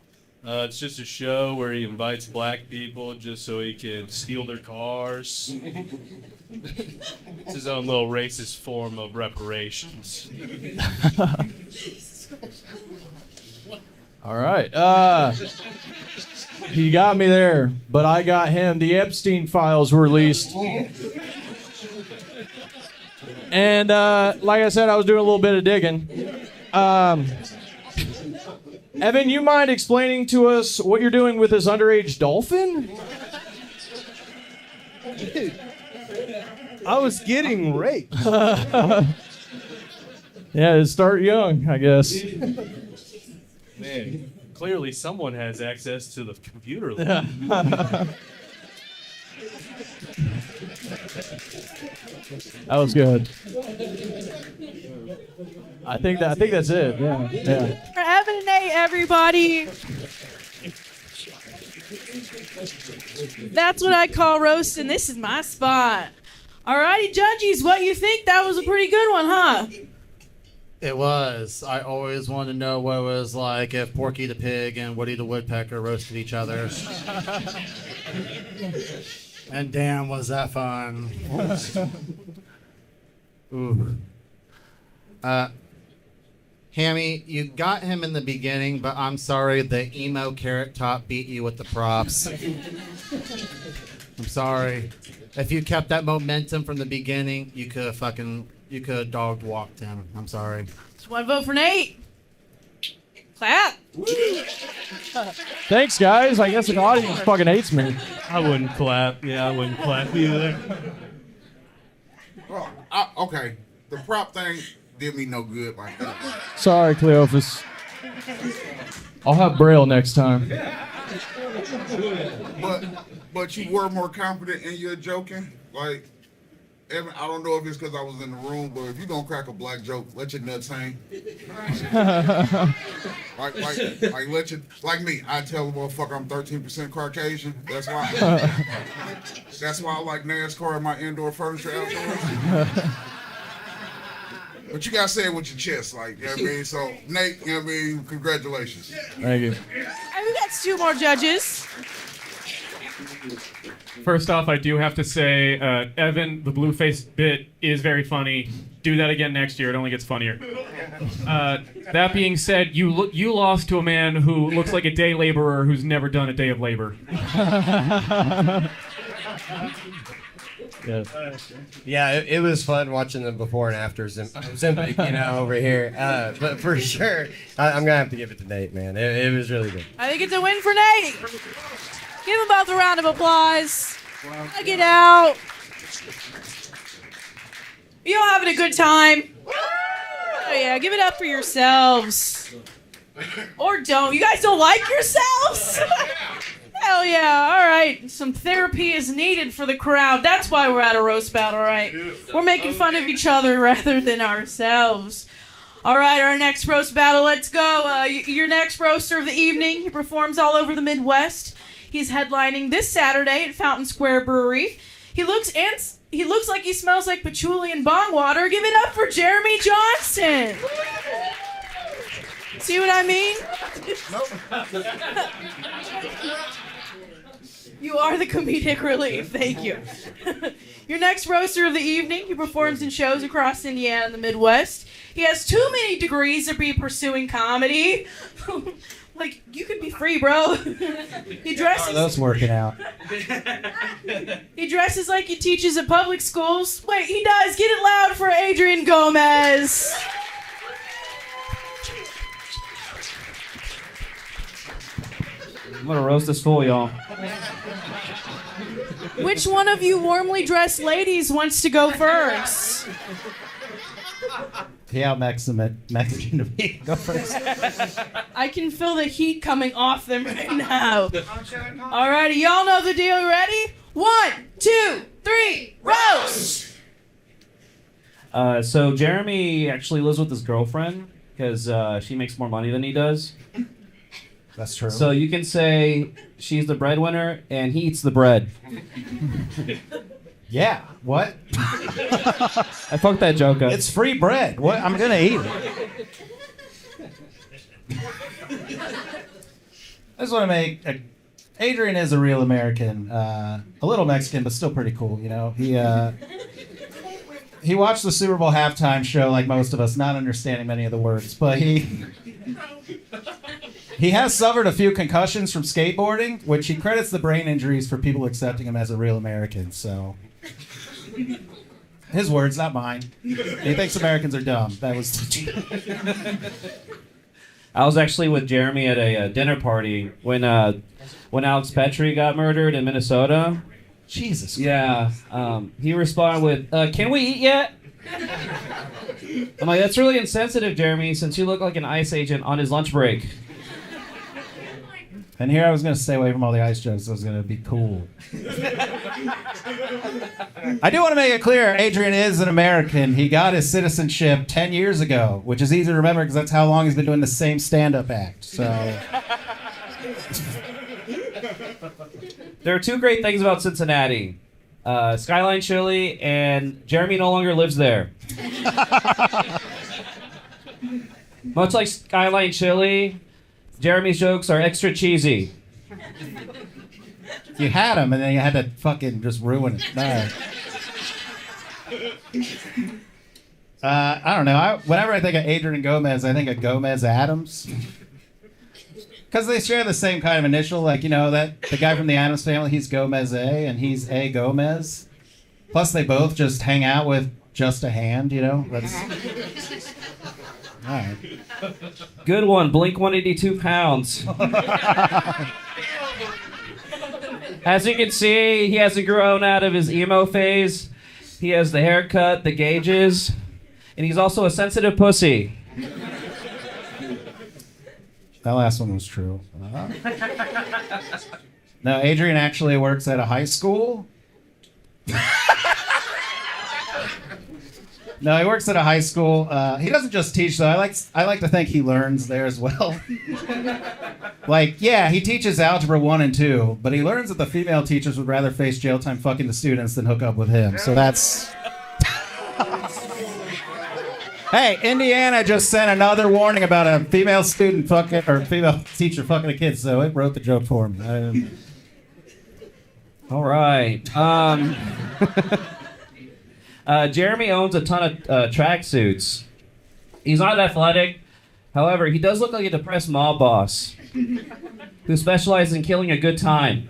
It's just a show where he invites black people just so he can steal their cars. It's his own little racist form of reparations. All right. He got me there, but I got him. The Epstein files were released. And like I said, I was doing a little bit of digging. Evan, you mind explaining to us what you're doing with this underage dolphin? Dude, I was getting raped. Yeah, start young, I guess. Man, clearly someone has access to the computer. That was good. I think that's it. Yeah. For Evan and Nate, everybody. That's what I call roasting. This is my spot. Alrighty, judges, what you think? That was a pretty good one, huh? It was. I always wanted to know what it was like if Porky the Pig and Woody the Woodpecker roasted each other. And damn, was that fun. Ooh. Hammy, you got him in the beginning, but I'm sorry, the emo Carrot Top beat you with the props. I'm sorry. If you kept that momentum from the beginning, you could have dog walked him. I'm sorry. Just one vote for Nate. Clap. Thanks, guys. I guess the audience fucking hates me. I wouldn't clap. Yeah, I wouldn't clap either. Well, okay. The prop thing did me no good like that. Sorry, Cleophus. I'll have Braille next time. But you were more confident in your joking. Like, Evan, I don't know if it's because I was in the room, but if you gonna crack a black joke, let your nuts hang. like let your, like me. I tell a motherfucker I'm 13% Caucasian. That's why I like NASCAR and my indoor furniture outdoors. But you gotta say it with your chest, like, you know what I mean? So, Nate, you know what I mean? Congratulations. Thank you. And we got 2 more judges. First off, I do have to say, Evan, the blue-faced bit is very funny. Do that again next year. It only gets funnier. That being said, you lost to a man who looks like a day laborer who's never done a day of labor. Yeah, it was fun watching the before and afters, and over here. But for sure, I'm gonna have to give it to Nate, man. It was really good. I think it's a win for Nate. Give them both a round of applause. Get out. You all having a good time? Oh yeah, give it up for yourselves. Or don't. You guys don't like yourselves? Hell yeah. All right. Some therapy is needed for the crowd. That's why we're at a roast battle, right? We're making fun of each other rather than ourselves. All right, our next roast battle. Let's go. Your next roaster of the evening. He performs all over the Midwest. He's headlining this Saturday at Fountain Square Brewery. He looks like he smells like patchouli and bong water. Give it up for Jeremy Johnston. See what I mean? You are the comedic relief. Thank you. Your next roaster of the evening. He performs in shows across Indiana and the Midwest. He has too many degrees to be pursuing comedy. Like, you could be free, bro. He dresses. That's working out. He dresses like he teaches at public schools. Wait, he does. Get it loud for Adrian Gomez. I'm gonna roast this fool, y'all. Which one of you warmly dressed ladies wants to go first? Yeah, Mexican to me. Go first. I can feel the heat coming off them right now. Alrighty, y'all know the deal. Ready? 1, 2, 3, roast! So Jeremy actually lives with his girlfriend because she makes more money than he does. That's true. So you can say she's the breadwinner and he eats the bread. Yeah. What? I fucked that joke up. It's free bread. What? I'm gonna eat it. I just want to make Adrian is a real American, a little Mexican, but still pretty cool. You know, he watched the Super Bowl halftime show like most of us, not understanding many of the words, but he has suffered a few concussions from skateboarding, which he credits the brain injuries for people accepting him as a real American. So, his words, not mine. He thinks Americans are dumb. That was. I was actually with Jeremy at a dinner party when Alex Petrie got murdered in Minnesota. Jesus. Yeah. He responded with, "Can we eat yet?" I'm like, "That's really insensitive, Jeremy, since you look like an ICE agent on his lunch break." And here I was going to stay away from all the ice jokes. I was going to be cool. I do want to make it clear, Adrian is an American. He got his citizenship 10 years ago, which is easy to remember because that's how long he's been doing the same stand-up act. So There are two great things about Cincinnati. Skyline Chili and Jeremy no longer lives there. Much like Skyline Chili, Jeremy's jokes are extra cheesy. you had him, and then you had to fucking just ruin it. No. I don't know. Whenever I think of Adrian Gomez, I think of Gomez Adams. Because they share the same kind of initial, like, you know, that the guy from the Addams Family, he's Gomez A, and he's A. Gomez. Plus, they both just hang out with just a hand, you know? That's... All right. Good one. Blink 182 pounds. As you can see, he hasn't grown out of his emo phase. He has the haircut, the gauges, and he's also a sensitive pussy. That last one was true. No, Adrian actually works at a high school. No, he works at a high school. He doesn't just teach, though. I like to think he learns there as well. Like, yeah, he teaches algebra 1 and 2, but he learns that the female teachers would rather face jail time fucking the students than hook up with him. So that's... Hey, Indiana just sent another warning about a female student fucking, or female teacher fucking a kid, so it wrote the joke for me. All right. Jeremy owns a ton of tracksuits. He's not athletic. However, he does look like a depressed mob boss who specializes in killing a good time.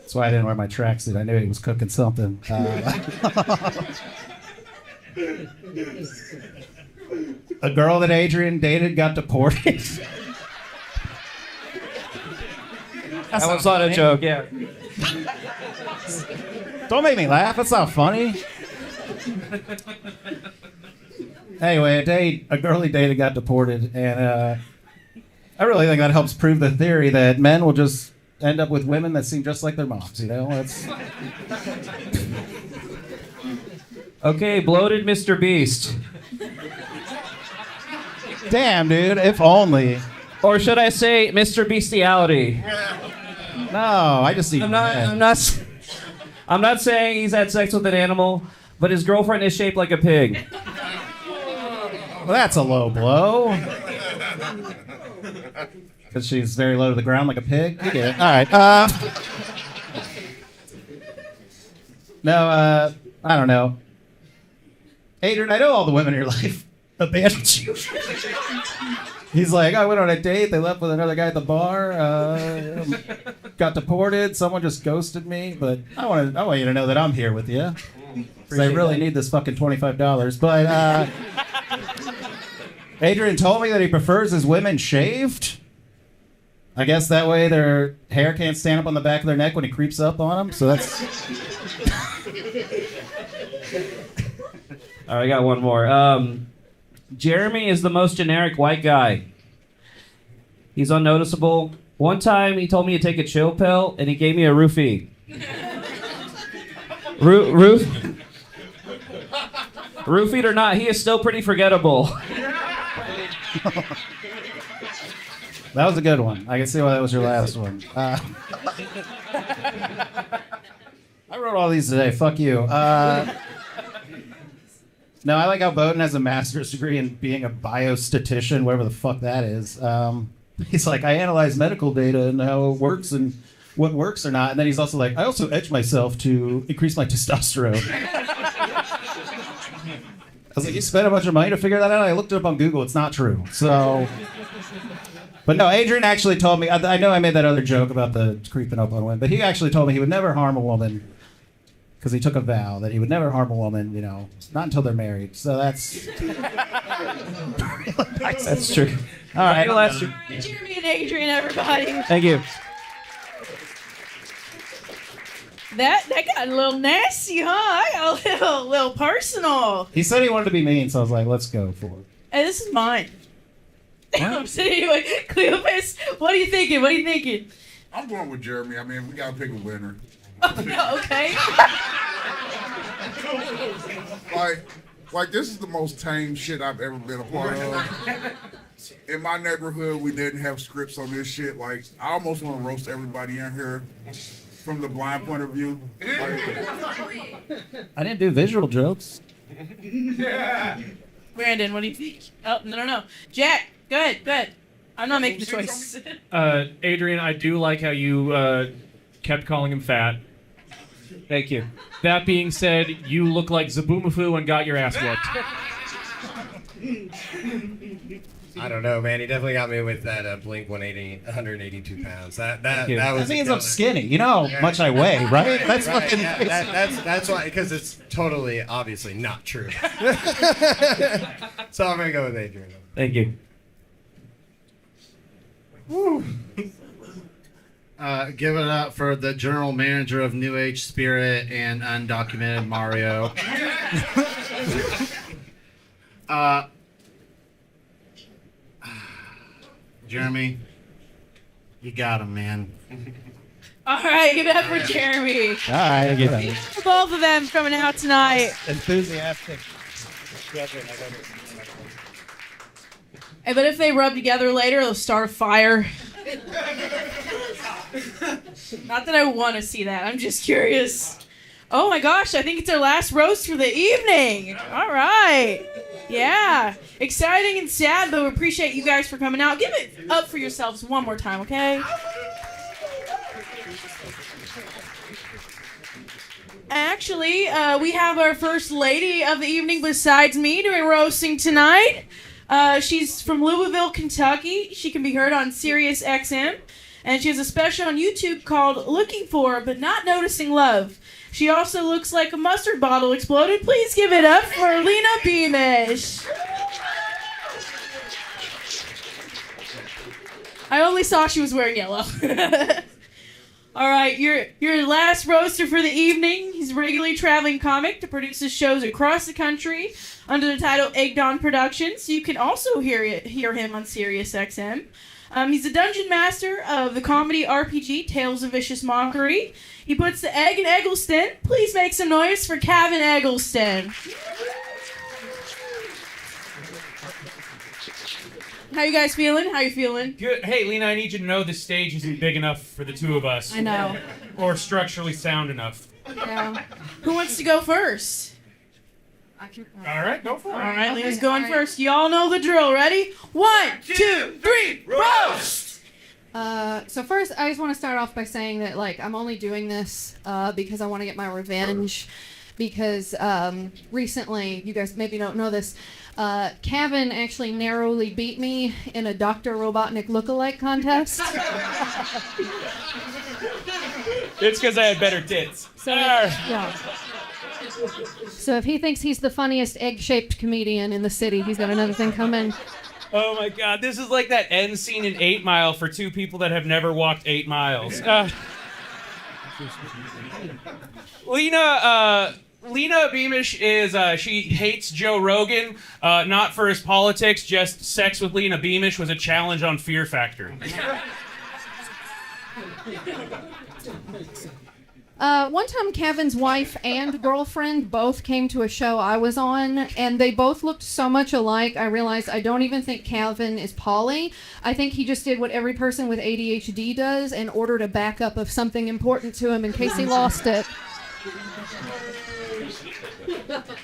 That's why I didn't wear my tracksuit. I knew he was cooking something. A girl that Adrian dated got deported. That was not a joke, yeah. Don't make me laugh. That's not funny. Anyway, a girl he dated got deported, and I really think that helps prove the theory that men will just end up with women that seem just like their moms. You know, that's. Okay, bloated Mr. Beast. Damn, dude. If only. Or should I say, Mr. Bestiality? No, I just see. I'm not saying he's had sex with an animal, but his girlfriend is shaped like a pig. Well, that's a low blow. Because she's very low to the ground like a pig. You get it. All right. No, I don't know. Adrian, I know all the women in your life abandoned you. He's like, I went on a date. They left with another guy at the bar. Got deported. Someone just ghosted me. But I want you to know that I'm here with you. Because I really need this fucking $25. But Adrian told me that he prefers his women shaved. I guess that way their hair can't stand up on the back of their neck when he creeps up on them. So that's... All right, I got one more. Jeremy is the most generic white guy. He's unnoticeable. One time he told me to take a chill pill, and he gave me a roofie. Roofied or not, he is still pretty forgettable. That was a good one. I can see why that was your last one. I wrote all these today. Fuck you. No, I like how Bowden has a master's degree in being a biostatistician, whatever the fuck that is. He's like, I analyze medical data and how it works and what works or not. And then he's also like, I also etch myself to increase my testosterone. I was like, you spent a bunch of money to figure that out? I looked it up on Google. It's not true. So, but no, Adrian actually told me, I know I made that other joke about the creeping up on women, but he actually told me he would never harm a woman because he took a vow that he would never harm a woman, you know, not until they're married. So that's... That's true. All right. Jeremy and Adrian, everybody. Thank you. That got a little nasty, huh? I got a little personal. He said he wanted to be mean, so I was like, let's go for it. Hey, this is mine. So anyway, Cleophus, what are you thinking? What are you thinking? I'm going with Jeremy. I mean, we gotta pick a winner. Okay. Like this is the most tame shit I've ever been a part of. In my neighborhood, we didn't have scripts on this shit. Like, I almost want to roast everybody in here from the blind point of view. I didn't do visual jokes. Brandon, what do you think? Oh, no. Jack, go ahead. I'm not making the choice. Adrian, I do like how you kept calling him fat. Thank you. That being said, you look like Zaboomafoo and got your ass whooped. I don't know, man. He definitely got me with that Blink 180, 182 pounds. That was. That means I'm skinny. You know how much I weigh, right? That's right, fucking. yeah, that's why, because it's totally, obviously not true. So I'm gonna go with Adrian. Thank you. Woo. Give it up for the general manager of New Age Spirit and Undocumented Mario. Jeremy, you got him, man. All right, give it up for Jeremy. All right, I get that. Both of them coming out tonight. Enthusiastic. Hey, but if they rub together later, they'll start a fire. Not that I want to see that. I'm just curious. Oh my gosh, I think it's our last roast for the evening. All right. Yeah. Exciting and sad, but we appreciate you guys for coming out. Give it up for yourselves one more time, okay? Actually, we have our first lady of the evening besides me doing roasting tonight. She's from Louisville, Kentucky. She can be heard on Sirius XM. And she has a special on YouTube called Looking For But Not Noticing Love. She also looks like a mustard bottle exploded. Please give it up for Lena Beamish. I only saw she was wearing yellow. All right, your last roaster for the evening. He's a regularly traveling comic that produces shows across the country under the title Eggdon Productions. You can also hear him on Sirius XM. He's a dungeon master of the comedy RPG Tales of Vicious Mockery. He puts the egg in Eggleston. Please make some noise for Cavin Eggleston. How you guys feeling? How you feeling? Good. Hey, Lena, I need you to know this stage isn't big enough for the two of us. I know. Or structurally sound enough. Yeah. Who wants to go first? All right, go for it. All right, Lena's going first. Y'all know the drill. Ready? 1, 2, 3, roast! So first, I just want to start off by saying that, like, I'm only doing this because I want to get my revenge. Because recently, you guys maybe don't know this, Cavin actually narrowly beat me in a Dr. Robotnik lookalike contest. It's because I had better tits. So, yeah. So if he thinks he's the funniest egg-shaped comedian in the city, he's got another thing coming. Oh my god, this is like that end scene in 8 Mile for two people that have never walked 8 miles. Lena Beamish is, she hates Joe Rogan, not for his politics, just sex with Lena Beamish was a challenge on Fear Factor. One time, Cavin's wife and girlfriend both came to a show I was on, and they both looked so much alike, I realized I don't even think Cavin is poly. I think he just did what every person with ADHD does and ordered a backup of something important to him in case he lost it.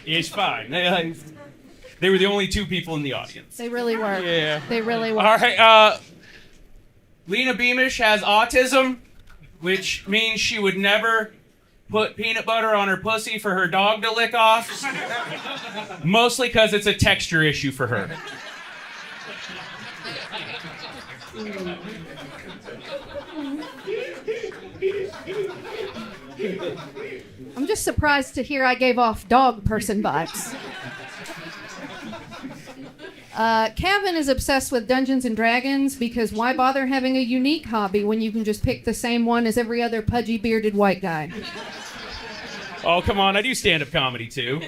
It's fine. They were the only two people in the audience. They really were. Yeah. They really were. All right, Lena Beamish has autism, which means she would never put peanut butter on her pussy for her dog to lick off. Mostly because it's a texture issue for her. I'm just surprised to hear I gave off dog person vibes. Cavin is obsessed with Dungeons and Dragons because why bother having a unique hobby when you can just pick the same one as every other pudgy bearded white guy? Oh, come on, I do stand-up comedy too.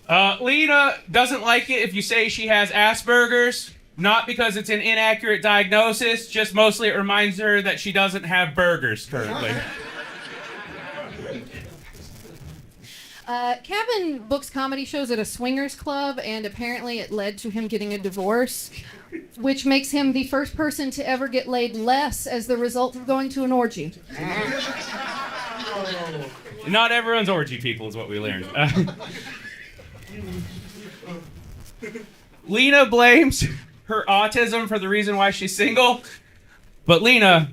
Lena doesn't like it if you say she has Asperger's. Not because it's an inaccurate diagnosis, just mostly it reminds her that she doesn't have burgers currently. Cavin books comedy shows at a swingers club, and apparently it led to him getting a divorce, which makes him the first person to ever get laid less as the result of going to an orgy. Not everyone's orgy people is what we learned. Lena blames her autism for the reason why she's single. But Lena,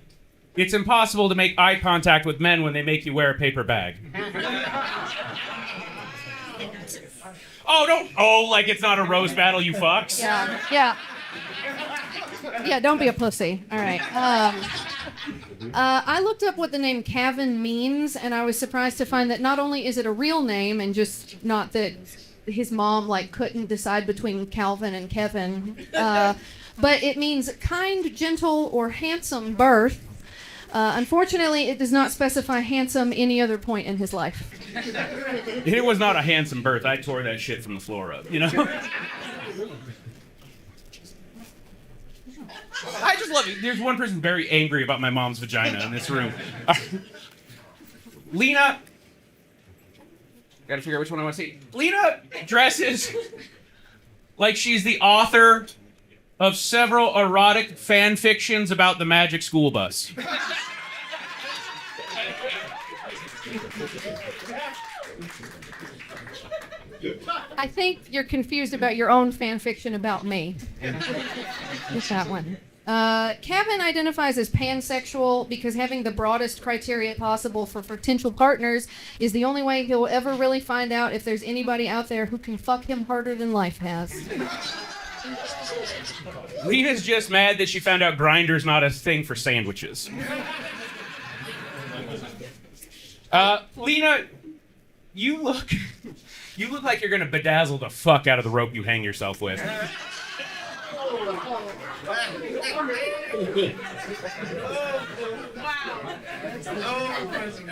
it's impossible to make eye contact with men when they make you wear a paper bag. Like it's not a roast battle, you fucks. Yeah, don't be a pussy. All right. I looked up what the name Cavin means, and I was surprised to find that not only is it a real name, and just not that his mom couldn't decide between Calvin and Kevin, but it means kind, gentle, or handsome birth. Unfortunately, it does not specify handsome any other point in his life. It was not a handsome birth. I tore that shit from the floor up, you know? I just love it. There's one person very angry about my mom's vagina in this room. Lena. Gotta figure out which one I want to see. Lena dresses like she's the author of several erotic fan fictions about the Magic School Bus. I think you're confused about your own fan fiction about me. Just that one. Cavin identifies as pansexual because having the broadest criteria possible for potential partners is the only way he'll ever really find out if there's anybody out there who can fuck him harder than life has. Lena's just mad that she found out Grindr's not a thing for sandwiches. Lena, you look like you're gonna bedazzle the fuck out of the rope you hang yourself with.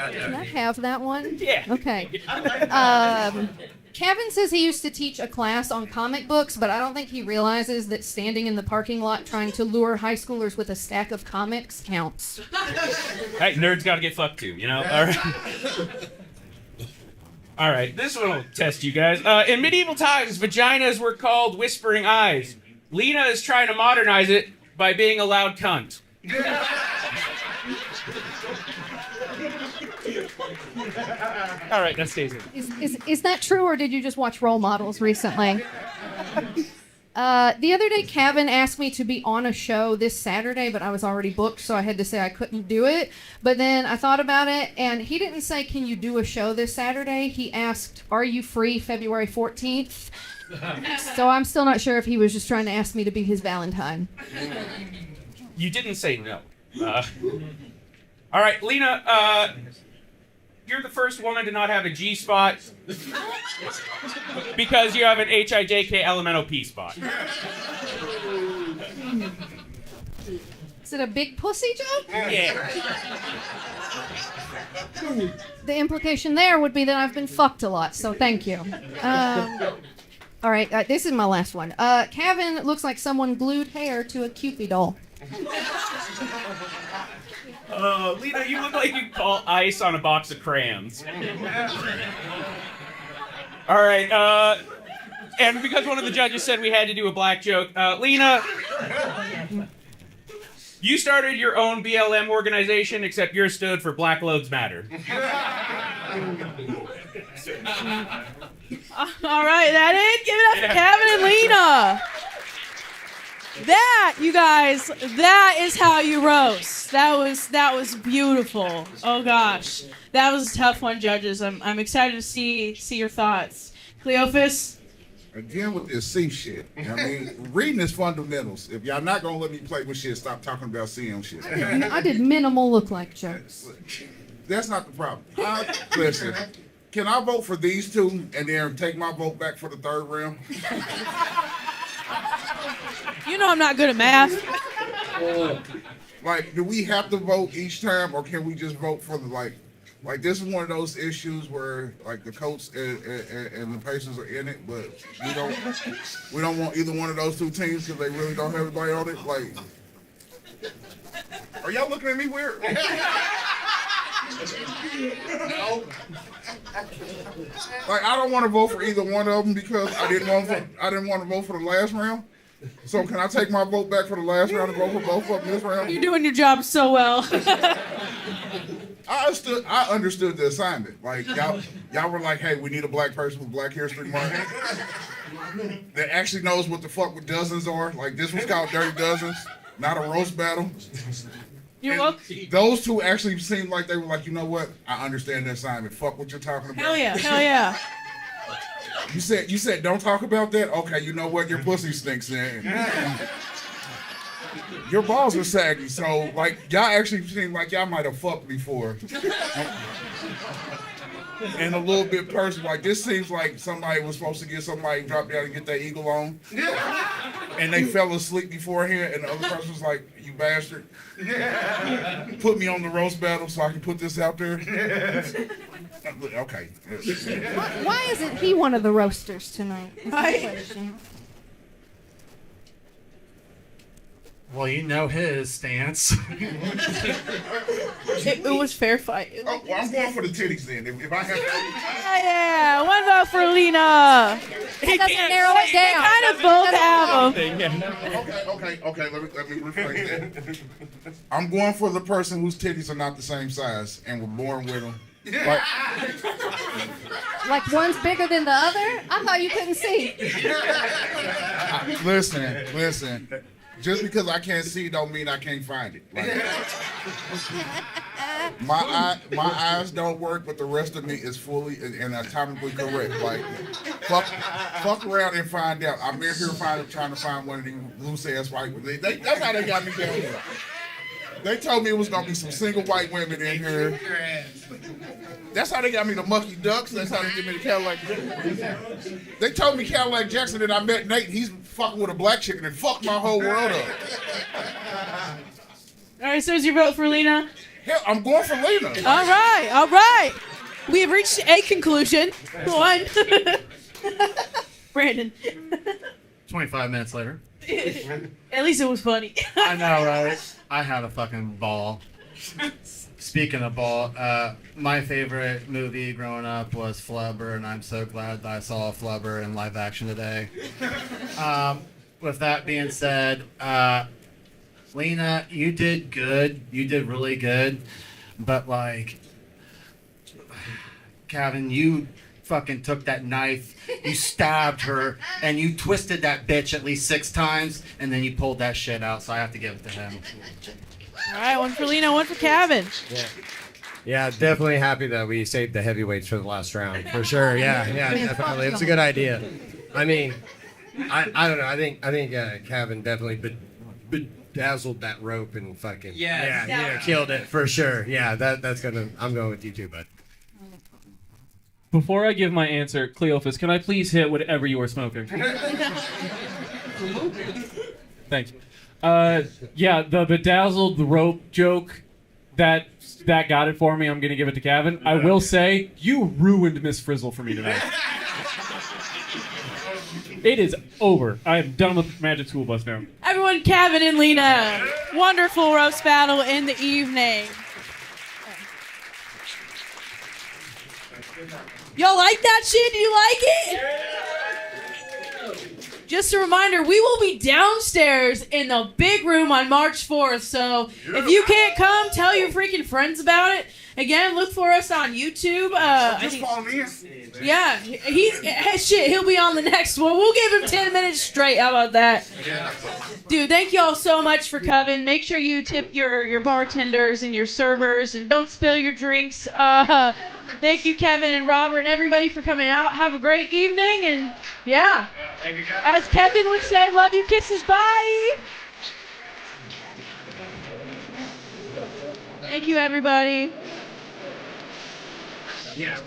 Can I have that one? Yeah. Okay. Cavin says he used to teach a class on comic books, but I don't think he realizes that standing in the parking lot trying to lure high schoolers with a stack of comics counts. Hey, nerds gotta get fucked too, you know? All right. All right, this one will test you guys. In medieval times, vaginas were called whispering eyes. Lena is trying to modernize it by being a loud cunt. All right, that stays in. Is that true, or did you just watch Role Models recently? The other day, Cavin asked me to be on a show this Saturday, but I was already booked, so I had to say I couldn't do it. But then I thought about it, and he didn't say, "Can you do a show this Saturday?" He asked, "Are you free February 14th?" So I'm still not sure if he was just trying to ask me to be his Valentine. You didn't say no. All right, Lena, you're the first woman to not have a G spot because you have an HIJK elemental P spot. Is it a big pussy joke? Yeah. The implication there would be that I've been fucked a lot, so thank you. All right, this is my last one. Cavin looks like someone glued hair to a Cupid doll. Lena, you look like you call ice on a box of crayons. All right, and because one of the judges said we had to do a black joke, Lena, you started your own BLM organization, except yours stood for Black Lives Matter. All right, that it. Give it up for Cavin and Lena. That, you guys, that is how you roast. That was beautiful. Oh gosh, that was a tough one, judges. I'm excited to see your thoughts. Cleophus. Again with this C shit. I mean, reading is fundamentals. If y'all not gonna let me play with shit, stop talking about CM shit. I did minimal look-like jokes. That's not the problem. Listen, can I vote for these two and then take my vote back for the third round? You know I'm not good at math. Like, do we have to vote each time, or can we just vote for the Like, this is one of those issues where, like, the Colts and the Pacers are in it, but we don't want either one of those two teams because they really don't have everybody on it. Like, are y'all looking at me weird? No. Like, I don't want to vote for either one of them because I didn't want to vote for the last round. So can I take my vote back for the last round and vote for both of them this round? You're doing your job so well. I understood the assignment. Like, y'all were like, hey, we need a black person with Black History Month that actually knows what the fuck with dozens are. Like, this was called Dirty Dozens, not a roast battle. You're welcome. Those two actually seemed like they were like, you know what? I understand the assignment. Fuck what you're talking about. Hell yeah, hell yeah. You said don't talk about that? Okay, you know what? Your pussy stinks then. Your balls are saggy, so like y'all actually seem like y'all might have fucked before. And a little bit personal, like this seems like somebody was supposed to get somebody drop down and get that eagle on. And they fell asleep beforehand, and the other person was like, you bastard. Put me on the roast battle so I can put this out there. Okay. Why isn't he one of the roasters tonight? Well, you know his stance. It was fair fight. Oh, well, I'm going for the titties then. If I have Yeah, one vote for Lena. It doesn't narrow it down. They kind of both have them. Okay. Let me rephrase that. I'm going for the person whose titties are not the same size and were born with them. Like one's bigger than the other? I thought you couldn't see. Listen. Just because I can't see don't mean I can't find it. Like, my eyes don't work, but the rest of me is fully and anatomically correct. Like, fuck around and find out. I'm in here trying to find one of these loose ass white women. That's how they got me down here. They told me it was gonna be some single white women in here. That's how they got me the Mucky Ducks. That's how they get me the Cadillac Jackson. They told me Cadillac Jackson and I met Nate. And he's fucking with a black chicken and fucked my whole world up. All right, so is your vote for Lena? Hell, I'm going for Lena. All right. We have reached a conclusion. One. Brandon. 25 minutes later. At least it was funny. I know, right? I had a fucking ball. Speaking of ball, my favorite movie growing up was Flubber, and I'm so glad that I saw Flubber in live action today. With that being said, Lena, you did good. You did really good. But, like, Cavin, you fucking took that knife, you stabbed her, and you twisted that bitch at least 6 times, and then you pulled that shit out, so I have to give it to him. All right, one for Lena, one for Cavin. Yeah, definitely happy that we saved the heavyweights for the last round. For sure, yeah, definitely. It's a good idea. I mean, I don't know. I think Cavin definitely bedazzled that rope and fucking killed it for sure. Yeah, that's gonna. I'm going with you too, bud. Before I give my answer, Cleophus, can I please hit whatever you are smoking? Thanks. Yeah, the bedazzled rope joke, that got it for me. I'm gonna give it to Cavin. I will say, you ruined Miss Frizzle for me tonight. It is over. I am done with Magic School Bus now. Everyone, Cavin and Lena. Wonderful roast battle in the evening. Y'all like that shit? Do you like it? Just a reminder, we will be downstairs in the big room on March 4th. So if you can't come, tell your freaking friends about it. Again, look for us on YouTube. Yeah, he'll be on the next one. We'll give him 10 minutes straight. How about that? Dude, thank you all so much for coming. Make sure you tip your bartenders and your servers, and don't spill your drinks. Thank you, Kevin and Robert and everybody for coming out. Have a great evening, and yeah. Thank you, guys. As Kevin would say, love you, kisses, bye. Thank you, everybody. Yeah.